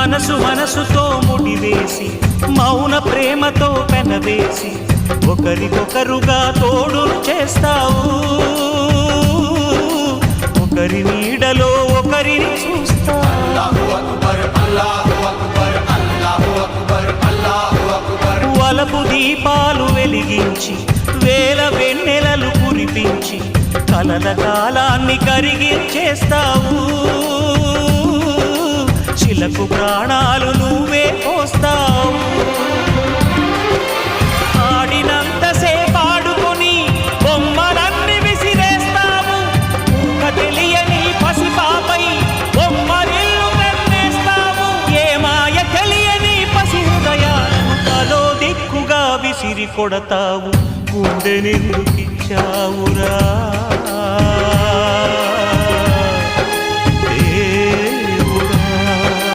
మనసు మనసుతో ముడివేసి మౌన ప్రేమతో పెనవేసి ఒకరికొకరుగా తోడును చేస్తావు ఒకరి నీడలో ఒకరిని చూస్తావు వలపు దీపాలు వెలిగించి వేల వెన్నెలలు కురిపించి కలల కాలాన్ని కరిగించేస్తావు శిలకు ప్రాణాలు నువ్వే పోస్తావు ఆడినంతసేపు ఆడుకొని బొమ్మలన్నీ విసిరేస్తావు తెలియని పసిపాపై బొమ్మరిల్లు కన్నేస్తావు ఏ మాయ తెలియని పసి హృదయాలను తలో దిక్కుగా విసిరి కొడతావు గుండెనెందుకిచ్చావురా